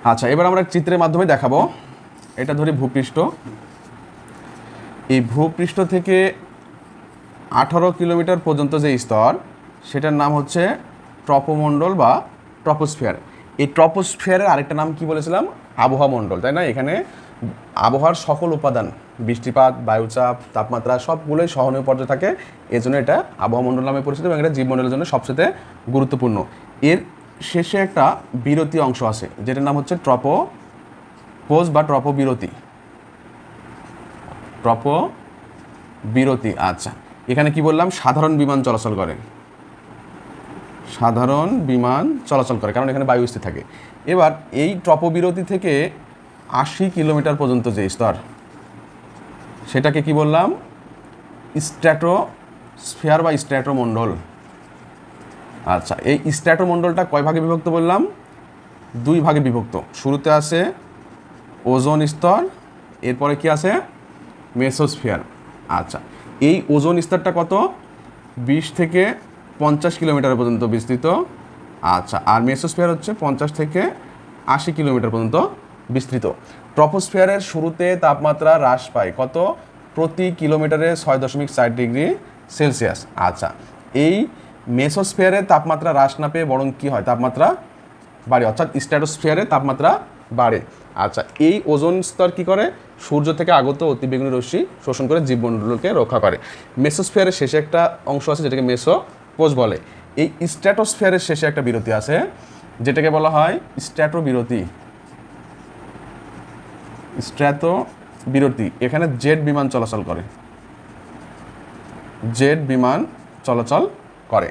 আচ্ছা, এবার আমরা চিত্রের মাধ্যমে দেখাবো। এটা ধরি ভূপৃষ্ঠ। এই ভূপৃষ্ঠ থেকে 18 কিলোমিটার পর্যন্ত যে স্তর, সেটার নাম হচ্ছে ট্রপোমণ্ডল বা ট্রপোস্ফিয়ার। এই ট্রপোস্ফিয়ারের আরেকটা নাম কি বলেছিলাম? আবহাওয়া মণ্ডল, তাই না? এখানে আবহাওয়ার সকল উপাদান, বৃষ্টিপাত, বায়ুচাপ, তাপমাত্রা সবগুলোই সহনীয় পর্যায়ে থাকে। এই জন্য এটা আবহাওয়া মণ্ডল নামে পরিচিত এবং এটা জীবমণ্ডলের জন্য সবচেয়ে গুরুত্বপূর্ণ। এর শেষে একটা বিরতি অংশ আছে, যেটার নাম হচ্ছে ট্রপোপোজ বা ট্রপোবিরতি। ট্রপোবিরতি। আচ্ছা, এখানে কি বললাম? সাধারণ বিমান চলাচল করে। সাধারণ বিমান চলাচল করে, কারণ এখানে বায়ু স্থির থাকে। এবার এই ট্রপোবিরতি থেকে 80 কিলোমিটার পর্যন্ত যে স্তর, সেটাকে কি বললাম? স্ট্র্যাটোস্ফিয়ার বা স্ট্র্যাটোমণ্ডল। আচ্ছা, এই স্ট্র্যাটোমণ্ডলটা কয় ভাগে বিভক্ত বললাম? 2 ভাগে বিভক্ত। শুরুতে আছে ওজোন স্তর, এরপরে কি আছে? মেসোস্ফিয়ার। আচ্ছা, এই ওজোন স্তরটা কত? 20 থেকে 50 কিলোমিটার পর্যন্ত বিস্তৃত। আচ্ছা, আর মেসোস্ফিয়ার হচ্ছে 50 থেকে 80 কিলোমিটার পর্যন্ত বিস্তৃত। ট্রপোস্ফিয়ারের শুরুতে তাপমাত্রা হ্রাস পায় কত? প্রতি কিলোমিটারে 6.4 ডিগ্রি সেলসিয়াস। আচ্ছা, এই মেসোস্ফিয়ারে তাপমাত্রা হ্রাস না পেয়ে বরং কী হয়? তাপমাত্রা বাড়ে, অর্থাৎ স্ট্র্যাটোস্ফিয়ারে তাপমাত্রা বাড়ে। আচ্ছা, এই ওজোন স্তর কী করে? সূর্য থেকে আগত অতিবেগুনি রশ্মি শোষণ করে জীবমণ্ডলকে রক্ষা করে। মেসোস্ফিয়ারের শেষে একটা অংশ আছে যেটাকে মেসোপোজ বলে। এই স্ট্র্যাটোস্ফিয়ারের শেষে একটা বিরতি আছে যেটাকে বলা হয় স্ট্র্যাটোবিরতি। স্ট্র্যাটোবিরতি। এখানে জেট বিমান চলাচল করে। জেট বিমান চলাচল করে।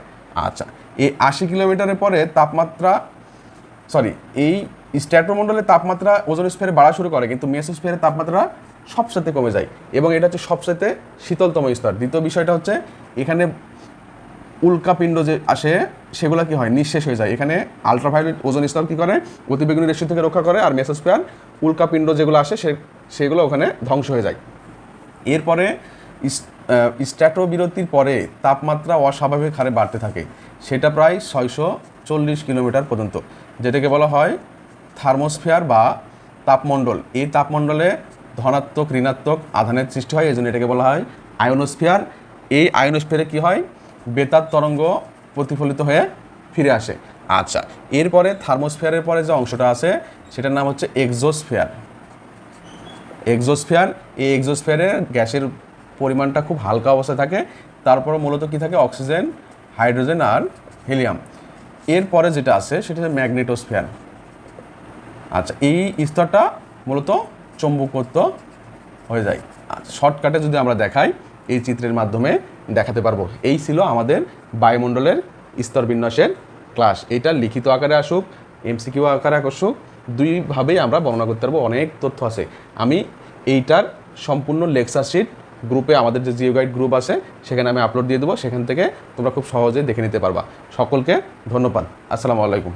আচ্ছা, এই 80 কিলোমিটারের পরে তাপমাত্রা এই স্ট্র্যাটোমণ্ডলের তাপমাত্রা ওজোন স্ফিয়ারে বাড়া শুরু করে, কিন্তু মেসোস্ফিয়ারের তাপমাত্রা সবসাথে কমে যায় এবং এটা হচ্ছে সবসাথে শীতলতম স্তর। দ্বিতীয় বিষয়টা হচ্ছে এখানে উল্কাপিণ্ড যে আসে সেগুলো কি হয়? নিঃশেষ হয়ে যায়। এখানে আলট্রাভায়োলেট ওজোন স্তর কী করে? অতিবেগুনি রশ্মি থেকে রক্ষা করে, আর মেসোস্ফিয়ার উল্কাপিণ্ড যেগুলো আসে সেগুলো ওখানে ধ্বংস হয়ে যায়। এরপরে স্ট্র্যাটোবিরতির পরে তাপমাত্রা অস্বাভাবিক হারে বাড়তে থাকে, সেটা প্রায় 640 কিলোমিটার পর্যন্ত, যেটাকে বলা হয় থার্মোস্ফিয়ার বা তাপমণ্ডল। এই তাপমণ্ডলে ধনাত্মক ঋণাত্মক আধানের সৃষ্টি হয়, এই জন্য এটাকে বলা হয় আয়োনোস্ফিয়ার। এই আয়োনোস্ফিয়ারে কী হয়? বেতার তরঙ্গ প্রতিফলিত হয়ে ফিরে আসে। আচ্ছা, এরপরে থার্মোস্ফিয়ারের পরে যে অংশটা আছে সেটার নাম হচ্ছে এক্সোস্ফিয়ার। এক্সোস্ফিয়ার, এই এক্সোস্ফিয়ারে গ্যাসের পরিমাণটা খুব হালকা অবস্থায় থাকে। তারপরে মূলত কী থাকে? অক্সিজেন, হাইড্রোজেন আর হিলিয়াম। এরপরে যেটা আছে সেটা হচ্ছে ম্যাগনেটোস্ফিয়ার। আচ্ছা, এই স্তরটা মূলত চৌম্বকত্ব হয়ে যায়। আচ্ছা, শর্টকাটে যদি আমরা দেখাই, এই চিত্রের মাধ্যমে দেখাতে পারবো। এই ছিল আমাদের বায়ুমণ্ডলের স্তর বিন্যাসের ক্লাস। এইটা লিখিত আকারে আসুক, এমসিকিউ আকারে আসুক, দুইভাবেই আমরা বর্ণনা করতে পারবো। অনেক তথ্য আছে। আমি এইটার সম্পূর্ণ লেকচার শিট গ্রুপে, আমাদের যে জিও গাইড গ্রুপ আছে সেখানে আমি আপলোড দিয়ে দেবো। সেখান থেকে তোমরা খুব সহজেই দেখে নিতে পারবা। সকলকে ধন্যবাদ। আসসালামু আলাইকুম।